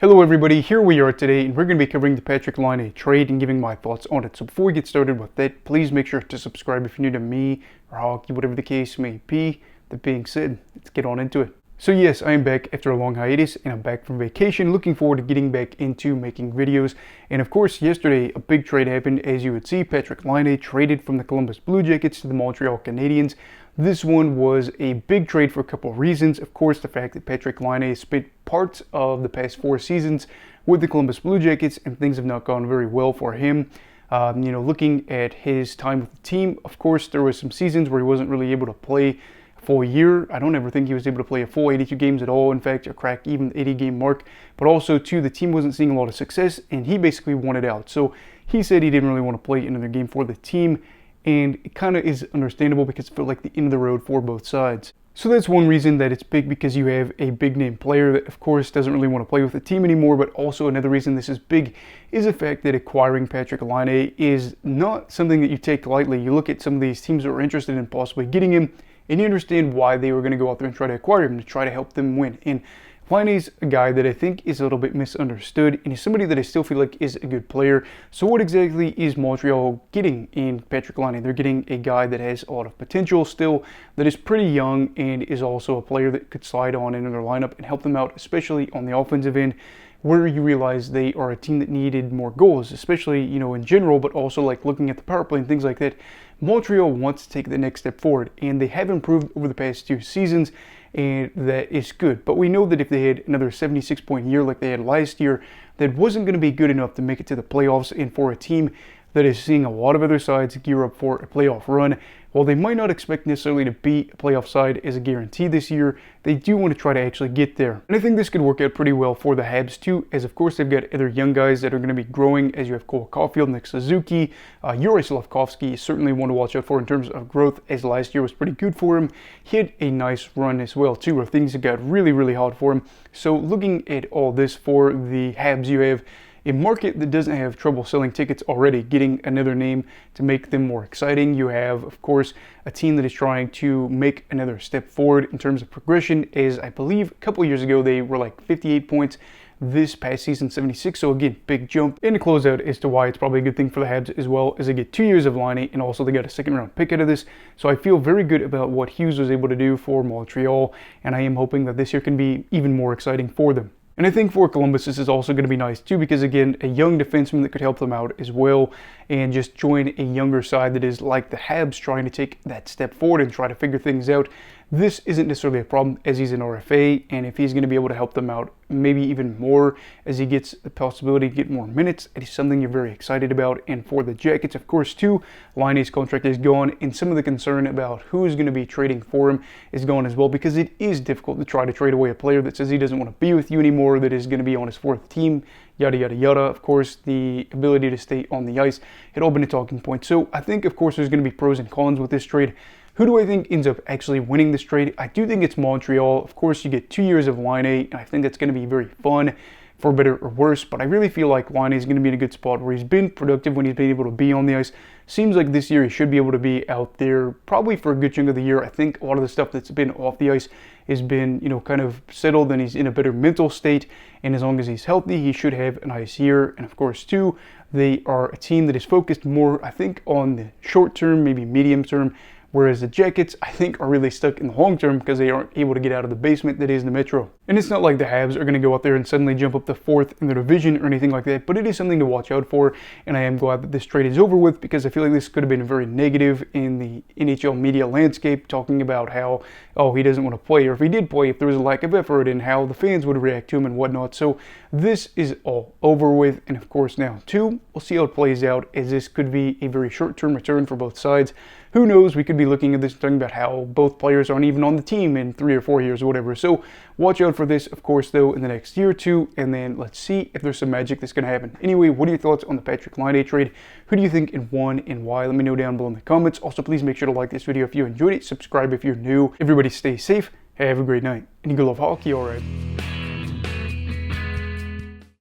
Hello everybody, here we are today and we're going to be covering the Patrik Laine trade and giving my thoughts on it. So before we get started with that, please make sure to subscribe if you're new to me or hockey, whatever the case may be. That being said, let's get on into it. So yes, I am back after a long hiatus and I'm back from vacation, looking forward to getting back into making videos. And of course, yesterday a big trade happened. As you would see, Patrik Laine traded from the Columbus Blue Jackets to the Montreal Canadiens. This one was a big trade for a couple of reasons. Of course, the fact that Patrik Laine spent parts of the past 4 seasons with the Columbus Blue Jackets and things have not gone very well for him. Looking at his time with the team, of course, there was some seasons where he wasn't really able to play a full year. I don't ever think he was able to play a full 82 games at all. In fact, a crack even 80 game mark. But also, too, the team wasn't seeing a lot of success and he basically wanted out. So he said he didn't really want to play another game for the team. And it kind of is understandable because it felt like the end of the road for both sides. So that's one reason that it's big, because you have a big name player that of course doesn't really want to play with the team anymore. But also another reason this is big is the fact that acquiring Patrik Laine is not something that you take lightly. You look at some of these teams that were interested in possibly getting him and you understand why they were going to go out there and try to acquire him, to try to help them win. And Laine's a guy that I think is a little bit misunderstood, and he's somebody that I still feel like is a good player. So what exactly is Montreal getting in Patrik Laine? They're getting a guy that has a lot of potential still, that is pretty young, and is also a player that could slide on into their lineup and help them out, especially on the offensive end, where you realize they are a team that needed more goals, especially, in general, but also like looking at the power play and things like that. Montreal wants to take the next step forward, and they have improved over the past 2 seasons, and that is good. But we know that if they had another 76-point year like they had last year, that wasn't going to be good enough to make it to the playoffs. And for a team that is seeing a lot of other sides gear up for a playoff run, while they might not expect necessarily to beat a playoff side as a guarantee this year, they do want to try to actually get there. And I think this could work out pretty well for the Habs too, as of course they've got other young guys that are going to be growing, as you have Cole Caulfield, Nick Suzuki, Yuri Slavkovsky is certainly one to watch out for in terms of growth, as last year was pretty good for him. He had a nice run as well too, where things got really, really hot for him. So looking at all this for the Habs, you have a market that doesn't have trouble selling tickets already, getting another name to make them more exciting. You have, of course, a team that is trying to make another step forward in terms of progression, as I believe a couple of years ago they were like 58 points. This past season, 76. So again, big jump. And to close out as to why it's probably a good thing for the Habs as well, as they get 2 years of Laine, and also they got a 2nd round pick out of this. So I feel very good about what Hughes was able to do for Montreal, and I am hoping that this year can be even more exciting for them. And I think for Columbus, this is also going to be nice too, because again, a young defenseman that could help them out as well, and just join a younger side that is like the Habs, trying to take that step forward and try to figure things out. This isn't necessarily a problem, as he's an RFA, and if he's going to be able to help them out maybe even more as he gets the possibility to get more minutes, it is something you're very excited about. And for the Jackets, of course, too, Laine's contract is gone, and some of the concern about who is going to be trading for him is gone as well, because it is difficult to try to trade away a player that says he doesn't want to be with you anymore, that is going to be on his 4th team, yada, yada, yada. Of course, the ability to stay on the ice had all been a talking point. So I think, of course, there's going to be pros and cons with this trade. Who do I think ends up actually winning this trade? I do think it's Montreal. Of course, you get 2 years of Laine, and I think that's going to be very fun, for better or worse. But I really feel like Laine is going to be in a good spot where he's been productive when he's been able to be on the ice. Seems like this year he should be able to be out there probably for a good chunk of the year. I think a lot of the stuff that's been off the ice has been, kind of settled, and he's in a better mental state. And as long as he's healthy, he should have a nice year. And of course, too, they are a team that is focused more, I think, on the short term, maybe medium term, whereas the Jackets, I think, are really stuck in the long term because they aren't able to get out of the basement that is the Metro. And it's not like the Habs are going to go out there and suddenly jump up to 4th in the division or anything like that, but it is something to watch out for, and I am glad that this trade is over with, because I feel like this could have been very negative in the NHL media landscape, talking about how, oh, he doesn't want to play, or if he did play, if there was a lack of effort, and how the fans would react to him and whatnot. So this is all over with, and of course now too, we'll see how it plays out, as this could be a very short-term return for both sides. Who knows, we could be looking at this and talking about how both players aren't even on the team in 3 or 4 years or whatever. So watch out for this, of course, though, in the next year or two, and then let's see if there's some magic that's going to happen. Anyway, what are your thoughts on the Patrik Laine trade? Who do you think won and why? Let me know down below in the comments. Also, please make sure to like this video if you enjoyed it. Subscribe if you're new. Everybody stay safe. Have a great night. And you go love hockey, alright?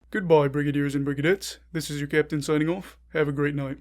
Goodbye, Brigadiers and Brigadettes. This is your captain signing off. Have a great night.